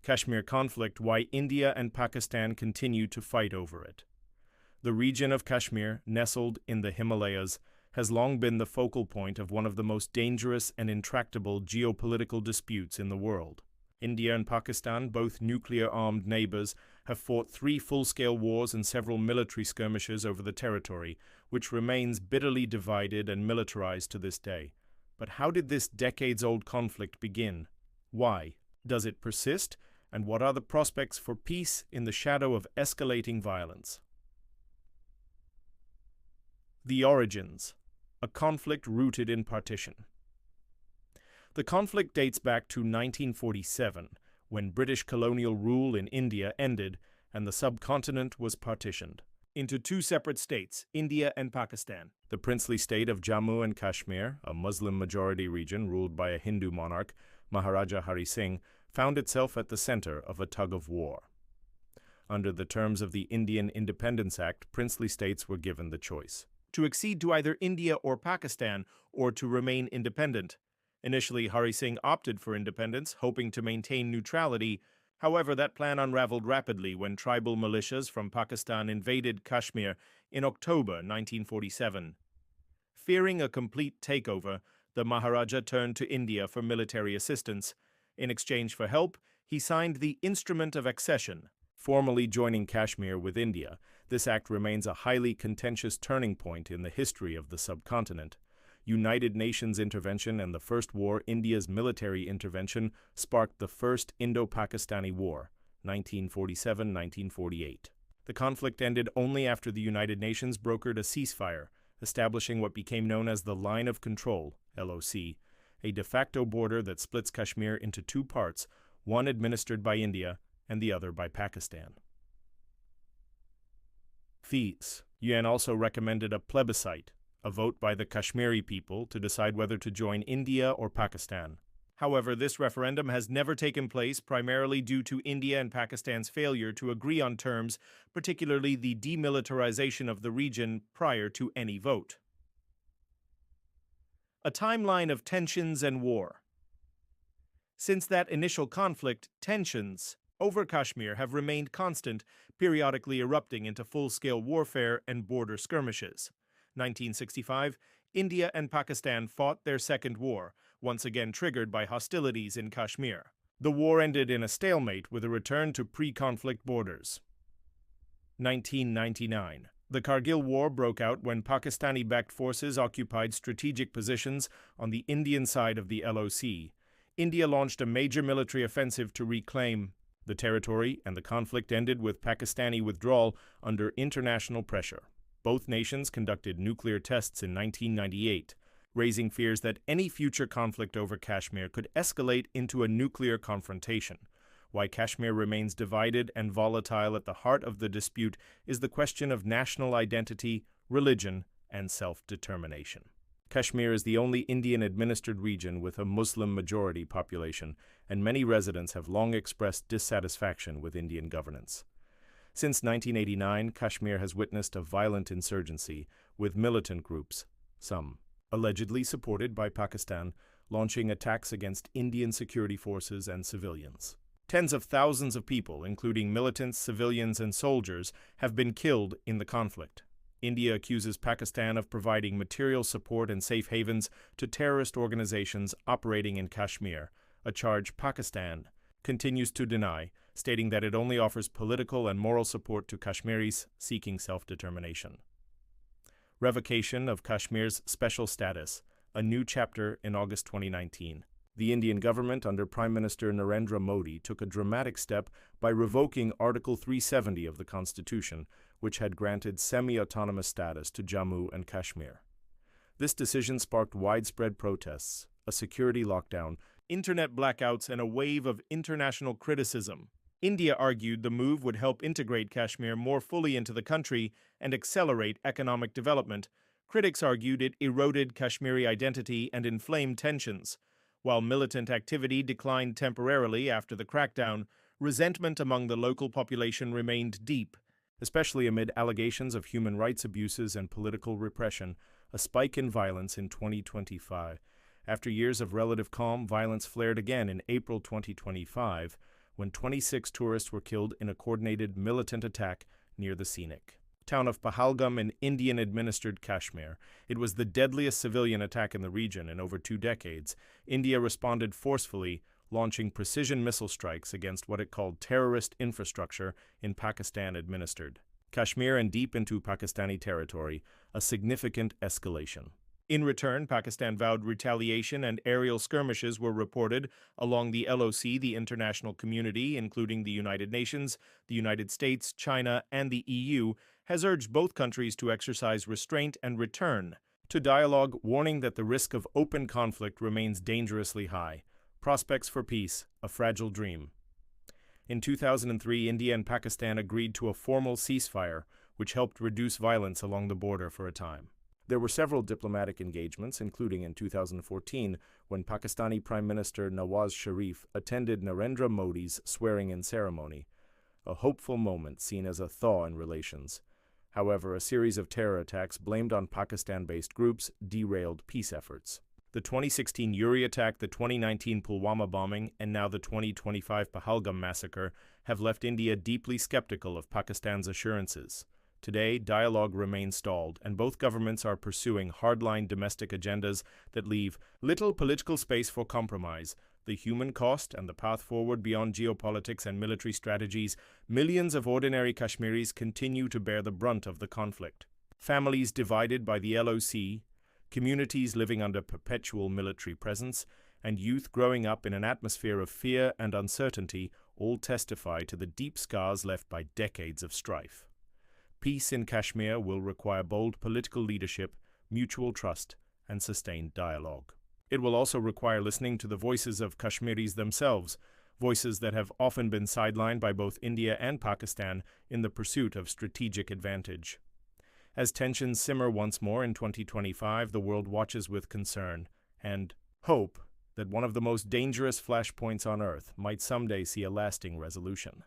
Kashmir conflict: why India and Pakistan continue to fight over it. The region of Kashmir, nestled in the Himalayas, has long been the focal point of one of the most dangerous and intractable geopolitical disputes in the world. India and Pakistan, both nuclear-armed neighbors, have fought 3 full-scale wars and several military skirmishes over the territory, which remains bitterly divided and militarized to this day. But how did this decades-old conflict begin? Why? Does it persist? And what are the prospects for peace in the shadow of escalating violence? The origins: a conflict rooted in partition. The conflict dates back to 1947, when British colonial rule in India ended and the subcontinent was partitioned into 2 separate states, India and Pakistan. The princely state of Jammu and Kashmir, a Muslim-majority region ruled by a Hindu monarch, Maharaja Hari Singh, found itself at the center of a tug-of-war. Under the terms of the Indian Independence Act, princely states were given the choice to accede to either India or Pakistan, or to remain independent. Initially, Hari Singh opted for independence, hoping to maintain neutrality. However, that plan unraveled rapidly when tribal militias from Pakistan invaded Kashmir in October 1947. Fearing a complete takeover, the Maharaja turned to India for military assistance. In exchange for help, he signed the Instrument of Accession, formally joining Kashmir with India. This act remains a highly contentious turning point in the history of the subcontinent. United Nations intervention and the First War, India's military intervention, sparked the First Indo-Pakistani War, 1947-1948. The conflict ended only after the United Nations brokered a ceasefire, establishing what became known as the Line of Control, LOC, a de facto border that splits Kashmir into 2 parts, one administered by India and the other by Pakistan. Fees. UN also recommended a plebiscite, a vote by the Kashmiri people to decide whether to join India or Pakistan. However, this referendum has never taken place, primarily due to India and Pakistan's failure to agree on terms, particularly the demilitarization of the region, prior to any vote. A timeline of tensions and war. Since that initial conflict, tensions over Kashmir have remained constant, periodically erupting into full-scale warfare and border skirmishes. 1965, India and Pakistan fought their second war, once again triggered by hostilities in Kashmir. The war ended in a stalemate with a return to pre-conflict borders. 1999. The Kargil War broke out when Pakistani-backed forces occupied strategic positions on the Indian side of the LOC. India launched a major military offensive to reclaim the territory, and the conflict ended with Pakistani withdrawal under international pressure. Both nations conducted nuclear tests in 1998, raising fears that any future conflict over Kashmir could escalate into a nuclear confrontation. Why Kashmir remains divided and volatile at the heart of the dispute is the question of national identity, religion, and self-determination. Kashmir is the only Indian-administered region with a Muslim-majority population, and many residents have long expressed dissatisfaction with Indian governance. Since 1989, Kashmir has witnessed a violent insurgency, with militant groups, some allegedly supported by Pakistan, launching attacks against Indian security forces and civilians. Tens of thousands of people, including militants, civilians, and soldiers, have been killed in the conflict. India accuses Pakistan of providing material support and safe havens to terrorist organizations operating in Kashmir, a charge Pakistan continues to deny, stating that it only offers political and moral support to Kashmiris seeking self-determination. Revocation of Kashmir's special status, a new chapter in August 2019. The Indian government under Prime Minister Narendra Modi took a dramatic step by revoking Article 370 of the Constitution, which had granted semi-autonomous status to Jammu and Kashmir. This decision sparked widespread protests, a security lockdown, internet blackouts, and a wave of international criticism. India argued the move would help integrate Kashmir more fully into the country and accelerate economic development. Critics argued it eroded Kashmiri identity and inflamed tensions. While militant activity declined temporarily after the crackdown, resentment among the local population remained deep, especially amid allegations of human rights abuses and political repression. A spike in violence in 2025. After years of relative calm, violence flared again in April 2025, when 26 tourists were killed in a coordinated militant attack near the scenic town of Pahalgam in Indian-administered Kashmir. It was the deadliest civilian attack in the region in over 2 decades. India responded forcefully, launching precision missile strikes against what it called terrorist infrastructure in Pakistan-administered Kashmir and deep into Pakistani territory, a significant escalation. In return, Pakistan vowed retaliation, and aerial skirmishes were reported along the LOC. The international community, including the United Nations, the United States, China, and the EU, has urged both countries to exercise restraint and return to dialogue, warning that the risk of open conflict remains dangerously high. Prospects for peace, a fragile dream. In 2003, India and Pakistan agreed to a formal ceasefire, which helped reduce violence along the border for a time. There were several diplomatic engagements, including in 2014, when Pakistani Prime Minister Nawaz Sharif attended Narendra Modi's swearing-in ceremony, a hopeful moment seen as a thaw in relations. However, a series of terror attacks blamed on Pakistan-based groups derailed peace efforts. The 2016 Uri attack, the 2019 Pulwama bombing, and now the 2025 Pahalgam massacre have left India deeply skeptical of Pakistan's assurances. Today, dialogue remains stalled, and both governments are pursuing hardline domestic agendas that leave little political space for compromise. The human cost and the path forward beyond geopolitics and military strategies, millions of ordinary Kashmiris continue to bear the brunt of the conflict. Families divided by the LOC, communities living under perpetual military presence, and youth growing up in an atmosphere of fear and uncertainty all testify to the deep scars left by decades of strife. Peace in Kashmir will require bold political leadership, mutual trust, and sustained dialogue. It will also require listening to the voices of Kashmiris themselves, voices that have often been sidelined by both India and Pakistan in the pursuit of strategic advantage. As tensions simmer once more in 2025, the world watches with concern and hope that one of the most dangerous flashpoints on Earth might someday see a lasting resolution.